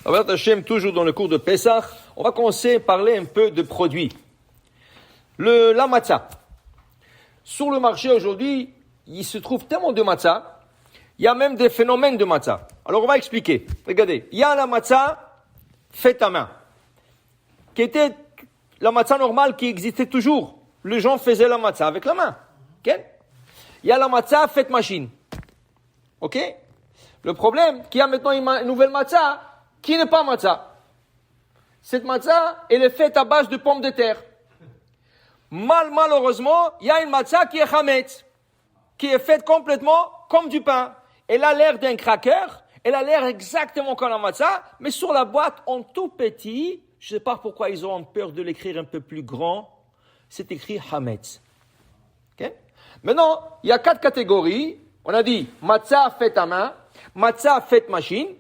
Abadat Hashem, toujours dans le cours de Pessah, on va commencer à parler un peu de produits. La matzah. Sur le marché aujourd'hui, il se trouve tellement de matzah, il y a même des phénomènes de matzah. Alors on va expliquer. Regardez, il y a la matzah faite à main, qui était la matzah normale qui existait toujours. Les gens faisaient la matzah avec la main. Okay? Il y a la matzah faite machine. Ok? Le problème, qu'il y a maintenant une nouvelle matzah qui n'est pas matzah. Cette matzah, elle est faite à base de pommes de terre. Malheureusement, il y a une matzah qui est chametz, qui est faite complètement comme du pain. Elle a l'air d'un cracker, elle a l'air exactement comme la matzah, mais sur la boîte, en tout petit, je ne sais pas pourquoi ils ont peur de l'écrire un peu plus grand, c'est écrit chametz. Okay? Maintenant, il y a 4 catégories. On a dit matzah faite à main, matzah faite machine,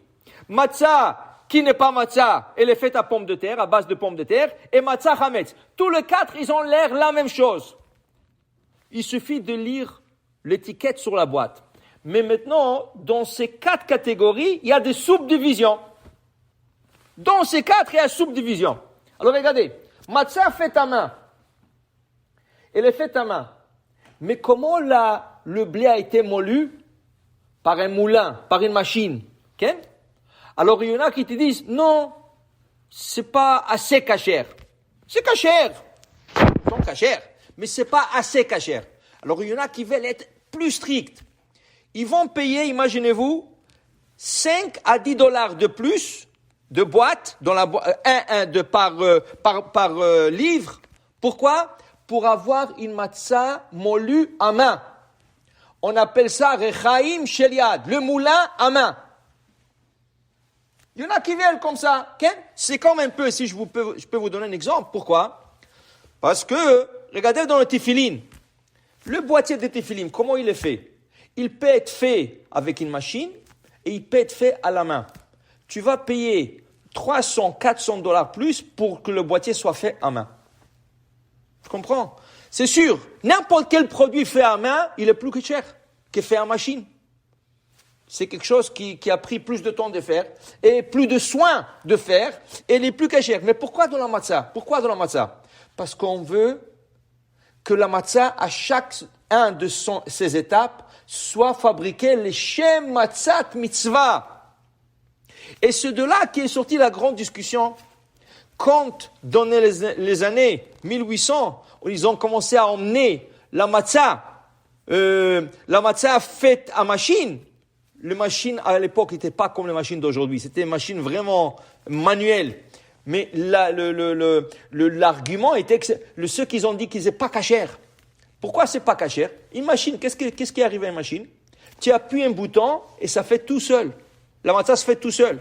matzah qui n'est pas matzah, elle est faite à pommes de terre, à base de pommes de terre, et matzah chametz. Tous les 4, ils ont l'air la même chose. Il suffit de lire l'étiquette sur la boîte. Mais maintenant, dans ces 4 catégories, il y a des subdivisions. Dans ces 4, il y a subdivisions. Alors regardez, matzah faite à main, elle est faite à main. Mais comment le blé a été moulu? Par un moulin, par une machine. Okay? Alors il y en a qui te disent, non, c'est pas assez cachère. C'est cachère. Ils sont cachères, mais c'est pas assez cachère. Alors il y en a qui veulent être plus stricts. Ils vont payer, imaginez-vous, 5 à 10 dollars de plus de boîte, dans la par livre. Pourquoi? Pour avoir une matzah moulue à main. On appelle ça rechaim shel yad, le moulin à main. Il y en a qui veulent comme ça. Okay? C'est comme un peu, si je peux vous donner un exemple. Pourquoi? Parce que, regardez dans le tefillin, le boîtier de tefillin, comment il est fait? Il peut être fait avec une machine et il peut être fait à la main. Tu vas payer 300, 400 dollars plus pour que le boîtier soit fait à main. Tu comprends? C'est sûr, n'importe quel produit fait à main, il est plus que cher que fait à machine. C'est quelque chose qui a pris plus de temps de faire et plus de soin de faire et il est plus que cher. Mais pourquoi dans la matzah? Pourquoi dans la matzah? Parce qu'on veut que la matzah, à chaque un de ses étapes, soit fabriqué le shem matzat mitzvah. Et c'est de là qu'est sortie la grande discussion. Quand, dans les années 1800, ils ont commencé à emmener la matzah faite à machine. Les machines à l'époque n'étaient pas comme les machines d'aujourd'hui. C'était une machine vraiment manuelle. Mais l'argument était que ceux qui ont dit qu'ils n'étaient pas cachères. Pourquoi c'est pas cachère? Une machine, qu'est-ce qui arrive à une machine? Tu appuies un bouton et ça fait tout seul. La matzah se fait tout seul.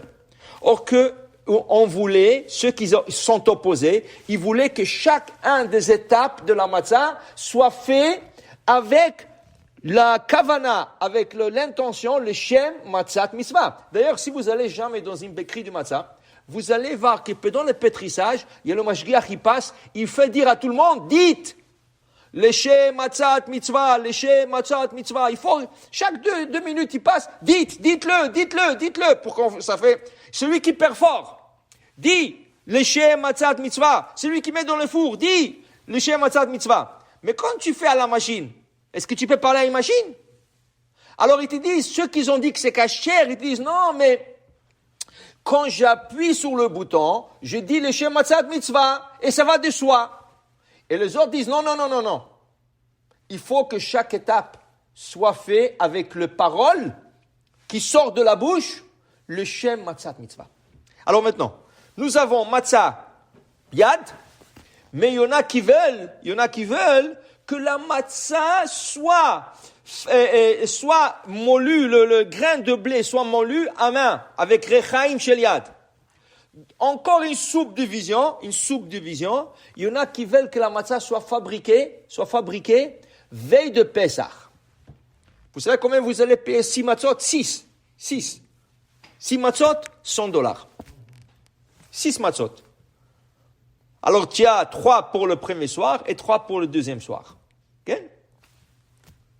Or que on voulait, ceux qui sont opposés, ils voulaient que chaque des étapes de la matzah soit fait avec la kavana, avec l'intention, le shem matzat mitzvah. D'ailleurs, si vous allez jamais dans une bakerie du matzah, vous allez voir que pendant le pétrissage, il y a le mashgiach qui passe, il fait dire à tout le monde, dites, le shem matzat mitzvah, le shem matzat mitzvah. Il faut, chaque deux minutes, il passe, dites-le, pour qu'on, ça fait, celui qui perfore. Dis, le shem matzat mitzvah. Celui qui met dans le four, dis, le shem matzat mitzvah. Mais quand tu fais à la machine, est-ce que tu peux parler à une machine? Alors ils te disent, ceux qui ont dit que c'est cachère, ils te disent, non, mais quand j'appuie sur le bouton, je dis le shem matzat mitzvah, et ça va de soi. Et les autres disent, non. Il faut que chaque étape soit faite avec le parole qui sort de la bouche, le shem matzat mitzvah. Alors maintenant, nous avons matzah yad, mais il y en a qui veulent que la matzah soit moulu, le grain de blé soit moulu à main, avec rechaim shel yad. Encore une subdivision, il y en a qui veulent que la matzah soit fabriquée veille de Pessah. Vous savez combien vous allez payer 6 matzot? 6 matzot, 100 dollars. 6 matzot. Alors, tu as 3 pour le premier soir et 3 pour le deuxième soir. Ok?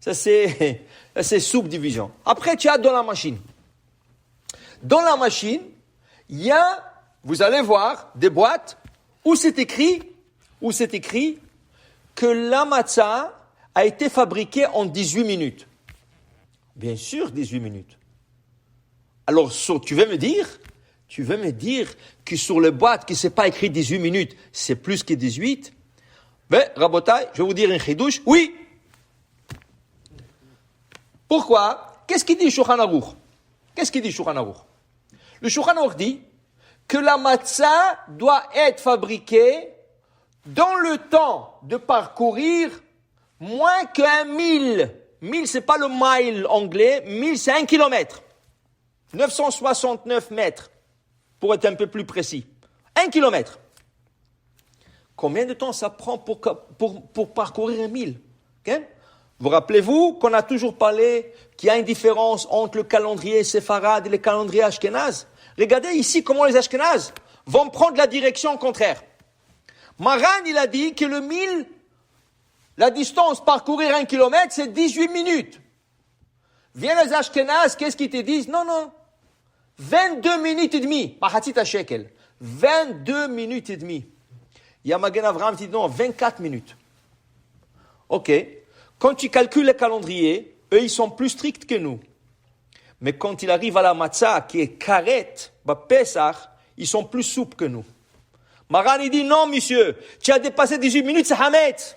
Ça, c'est subdivision. Après, tu as dans la machine. Dans la machine, Il y a, vous allez voir, des boîtes où c'est écrit que la matzah a été fabriquée en 18 minutes. Bien sûr, 18 minutes. Alors, tu veux me dire que sur les boîtes, que c'est pas écrit 18 minutes, c'est plus que 18? Ben, Rabotai, je vais vous dire un chidouche. Oui. Pourquoi? Qu'est-ce qu'il dit le Shulchan Aruch? Le Shulchan Aruch dit que la matzah doit être fabriquée dans le temps de parcourir moins qu'un mille. 1000, c'est pas le mile anglais. 1000, c'est 1 kilomètre. 969 mètres, pour être un peu plus précis. 1 kilomètre. Combien de temps ça prend pour parcourir 1 mille? Okay? Vous rappelez-vous qu'on a toujours parlé qu'il y a une différence entre le calendrier séfarade et le calendrier ashkénaze? Regardez ici comment les ashkénazes vont prendre la direction contraire. Maran, il a dit que le 1000, la distance parcourir 1 kilomètre, c'est 18 minutes. Viennent les ashkénazes, qu'est-ce qu'ils te disent? Non. 22 minutes et demie. Mahatzit shekel. 22 minutes et demie. Il y a Magen Avraham qui dit non, 24 minutes. Ok. Quand tu calcules le calendrier, eux, ils sont plus stricts que nous. Mais quand il arrive à la matzah, qui est karet, Pesach, ils sont plus souples que nous. Maran, il dit, non, monsieur, tu as dépassé 18 minutes, c'est Hametz.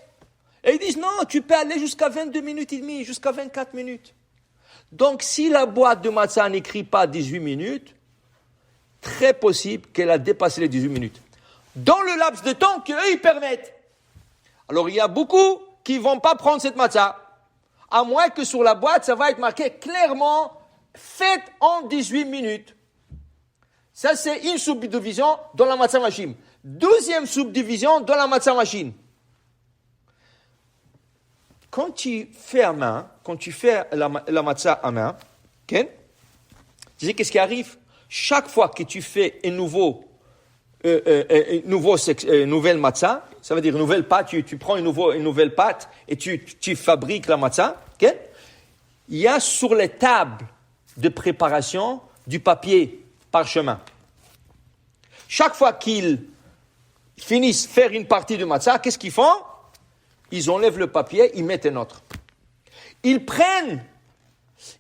Et ils disent, non, tu peux aller jusqu'à 22 minutes et demie, jusqu'à 24 minutes. Donc, si la boîte de matzah n'écrit pas 18 minutes, très possible qu'elle a dépassé les 18 minutes. Dans le laps de temps qu'eux, ils permettent. Alors, il y a beaucoup qui ne vont pas prendre cette matzah. À moins que sur la boîte, ça va être marqué clairement, fait en 18 minutes. Ça, c'est une subdivision dans la matzah machine. Deuxième subdivision dans la matzah machine. Quand tu fais à main, quand tu fais la matzah à main, okay, tu sais qu'est-ce qui arrive? Chaque fois que tu fais une nouvelle matzah, ça veut dire une nouvelle pâte, tu prends une nouvelle pâte et tu fabriques la matzah, okay? Il y a sur les tables de préparation du papier parchemin. Chaque fois qu'ils finissent de faire une partie de matzah, qu'est-ce qu'ils font? Ils enlèvent le papier, ils mettent un autre. Ils prennent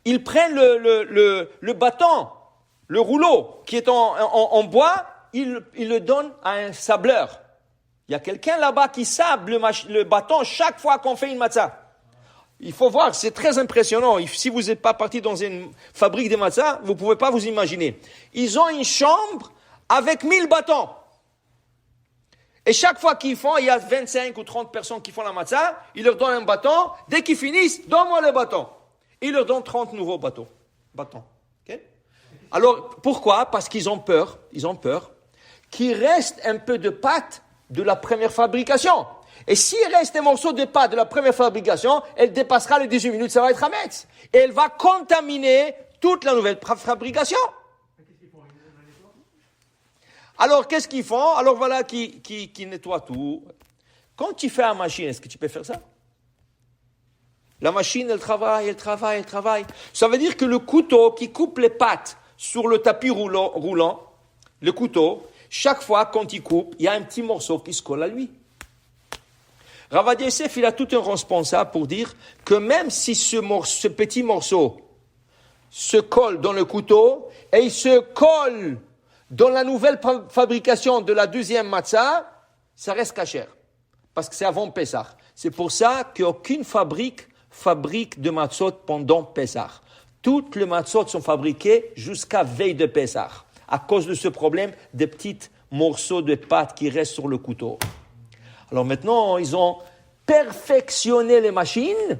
le bâton, le rouleau qui est en bois, ils le donnent à un sableur. Il y a quelqu'un là-bas qui sable le bâton chaque fois qu'on fait une matzah. Il faut voir, c'est très impressionnant. Si vous n'êtes pas parti dans une fabrique de matzah, vous ne pouvez pas vous imaginer. Ils ont une chambre avec 1000 bâtons. Et chaque fois qu'ils font, il y a 25 ou 30 personnes qui font la matzah, ils leur donnent un bâton. Dès qu'ils finissent, donne-moi le bâton. Ils leur donnent 30 nouveaux bâtons. Okay? Alors, pourquoi? Parce qu'ils ont peur qu'il reste un peu de pâte de la première fabrication. Et s'il reste un morceau de pâte de la première fabrication, elle dépassera les 18 minutes, ça va être Hametz. Et elle va contaminer toute la nouvelle fabrication. Alors, qu'est-ce qu'ils font? Alors, voilà qui nettoient tout. Quand tu fais la machine, est-ce que tu peux faire ça? La machine, elle travaille. Ça veut dire que le couteau qui coupe les pâtes sur le tapis roulant, le couteau, chaque fois quand il coupe, il y a un petit morceau qui se colle à lui. Rav Ovadia Yosef, il a tout un responsable pour dire que même si ce petit morceau se colle dans le couteau et il se colle dans la nouvelle fabrication de la deuxième matzah, ça reste kasher. Parce que c'est avant Pessah. C'est pour ça qu'aucune fabrique de matzot pendant Pessah. Toutes les matzot sont fabriquées jusqu'à veille de Pessah. À cause de ce problème des petits morceaux de pâte qui restent sur le couteau. Alors maintenant, ils ont perfectionné les machines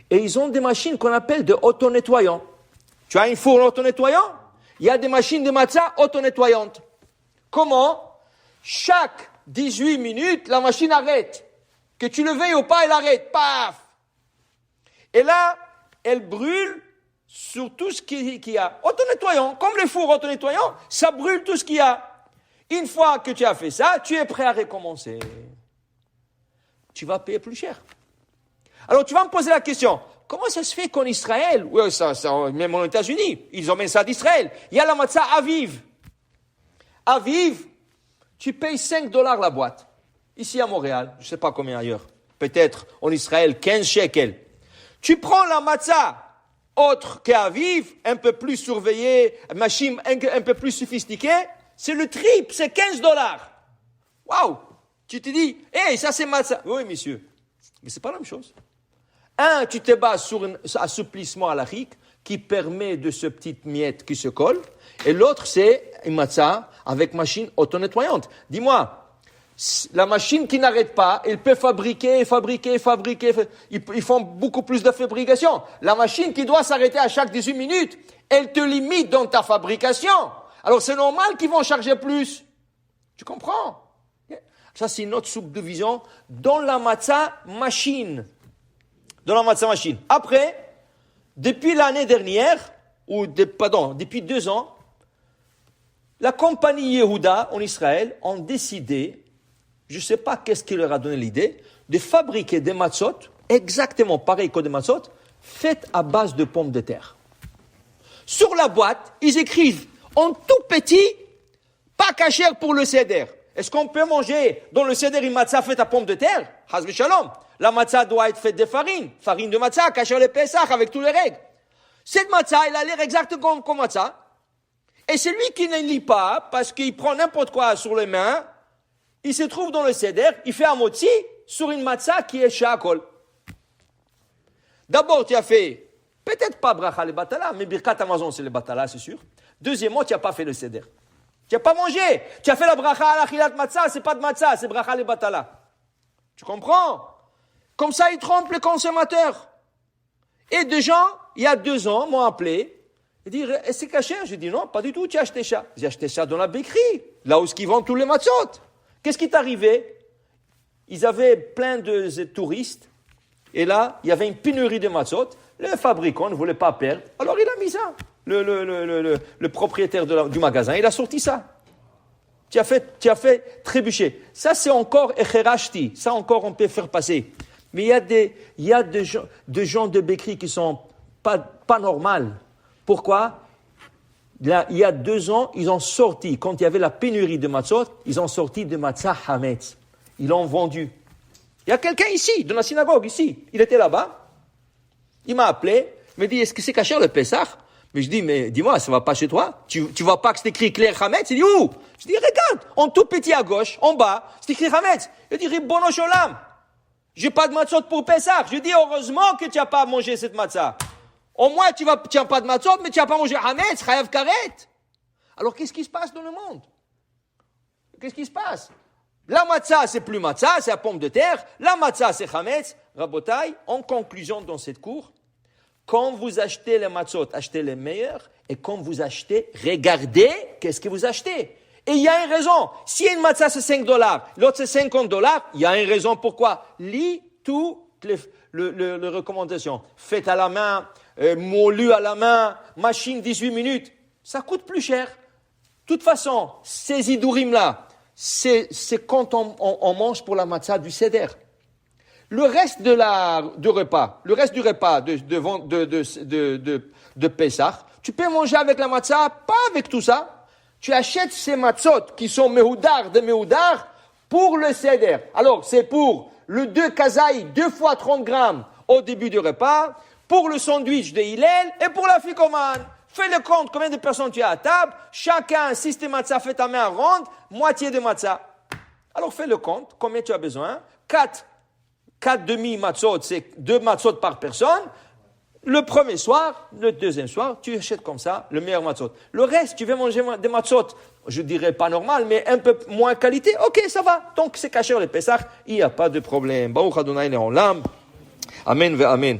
et ils ont des machines qu'on appelle de auto-nettoyants. Tu as une four auto-nettoyant? Il y a des machines de matzah auto-nettoyantes. Comment? Chaque 18 minutes, la machine arrête. Que tu le veuilles ou pas, elle arrête. Paf! Et là, elle brûle sur tout ce qu'il y a. Auto-nettoyant, comme les fours auto-nettoyants, ça brûle tout ce qu'il y a. Une fois que tu as fait ça, tu es prêt à recommencer. Tu vas payer plus cher. Alors tu vas me poser la question, comment ça se fait qu'en Israël, même aux États-Unis, ils emmènent ça d'Israël, il y a la matzah aviv. Aviv, tu payes $5 la boîte. Ici à Montréal, je ne sais pas combien ailleurs. Peut-être en Israël, 15 shekels. Tu prends la matzah autre qu'à Aviv, un peu plus surveillée, machine un peu plus sophistiquée, c'est le triple, c'est $15. Waouh! Tu te dis, hey, ça c'est matzah. Oui, monsieur. Mais c'est pas la même chose. Un, tu te bases sur un assouplissement halachique qui permet de ce petit miette qui se colle. Et l'autre, c'est une matzah avec machine auto-nettoyante. Dis-moi, la machine qui n'arrête pas, elle peut fabriquer. Ils font beaucoup plus de fabrication. La machine qui doit s'arrêter à chaque 18 minutes, elle te limite dans ta fabrication. Alors c'est normal qu'ils vont charger plus. Tu comprends? Ça, c'est une autre subdivision dans la matzah machine. Après, depuis l'année dernière, depuis 2 ans, la compagnie Yehuda en Israël ont décidé, je ne sais pas qu'est-ce qui leur a donné l'idée, de fabriquer des matzot, exactement pareil que des matzot, faites à base de pommes de terre. Sur la boîte, ils écrivent en tout petit, pas cachère pour le seder. Est-ce qu'on peut manger dans le seder une matzah faite à pommes de terre? Chas v'shalom. La matzah doit être faite de farine de matzah, cachère le Pesach avec toutes les règles. Cette matzah, elle a l'air exactement comme matzah. Et celui qui ne lit pas, parce qu'il prend n'importe quoi sur les mains, il se trouve dans le seder, il fait un motzi sur une matzah qui est shakol. D'abord, tu as fait, peut-être pas bracha le batala, mais birkat Amazon c'est le batala, c'est sûr. Deuxièmement, tu n'as pas fait le seder. Tu n'as pas mangé. Tu as fait la bracha à l'achilat matzah, c'est pas de matzah, c'est bracha le batala. Tu comprends? Comme ça, ils trompent le consommateur. Et des gens, il y a 2 ans, m'ont appelé. Ils disent, est-ce que c'est caché? J'ai dit, non, pas du tout, tu as acheté ça. J'ai acheté ça dans la béquerie, là où ils vendent tous les matzot. Qu'est-ce qui est arrivé? Ils avaient plein de touristes. Et là, il y avait une pénurie de matzot. Le fabricant ne voulait pas perdre. Alors, il a mis ça. Le propriétaire du magasin, il a sorti ça. Tu as fait trébucher. Ça, c'est encore echerashti. Ça, encore, on peut faire passer. Mais il y a des gens de béquerie qui sont pas normales. Pourquoi? Là, il y a 2 ans, ils ont sorti, quand il y avait la pénurie de matzot, ils ont sorti de matzah hametz. Ils l'ont vendu. Il y a quelqu'un ici, dans la synagogue, ici. Il était là-bas. Il m'a appelé. Il m'a dit, est-ce que c'est caché le Pesach? Mais je dis, mais dis-moi, ça va pas chez toi? Tu vois pas que c'est écrit clair hametz? Il dit, où? Je dis, regarde, en tout petit à gauche, en bas, c'est écrit hametz. Il dit, Ribono Sholam. J'ai pas de matzot pour Pesach. Je dis, heureusement que tu n'as pas mangé cette matzah. Au moins, tu n'as pas de matzot, mais tu n'as pas mangé hametz, chayav karet. Alors, qu'est-ce qui se passe dans le monde? Qu'est-ce qui se passe? La matzah, c'est plus matzah, c'est la pomme de terre. La matzah, c'est hametz. Rabotai, en conclusion dans cette cour, quand vous achetez les matzot, achetez les meilleurs. Et quand vous achetez, regardez qu'est-ce que vous achetez. Et il y a une raison. Si une matzah, c'est $5, l'autre, c'est $50, il y a une raison pourquoi. Lis toutes les recommandations. Faites à la main, moulu à la main, machine 18 minutes. Ça coûte plus cher. De toute façon, ces idourim-là, c'est quand on mange pour la matzah du seder. Le reste du repas de Pesach, tu peux manger avec la matzah, pas avec tout ça. Tu achètes ces matzot qui sont mehoudar de mehoudar pour le seder. Alors, c'est pour le 2 kazaï, 2 fois 30 grammes au début du repas, pour le sandwich de Hillel et pour la ficomane. Fais le compte, combien de personnes tu as à table. Chacun, si c'est matzah, fais ta main ronde, moitié de matzah. Alors, fais le compte, combien tu as besoin. 4 demi-matzot, c'est 2 matzot par personne. Le premier soir, le deuxième soir, tu achètes comme ça le meilleur matzot. Le reste, tu veux manger des matzot, je dirais pas normal, mais un peu moins qualité. Ok, ça va. Donc, c'est caché les Pesach, il n'y a pas de problème. Baruch Adonai Le'olam. Amen ve amen.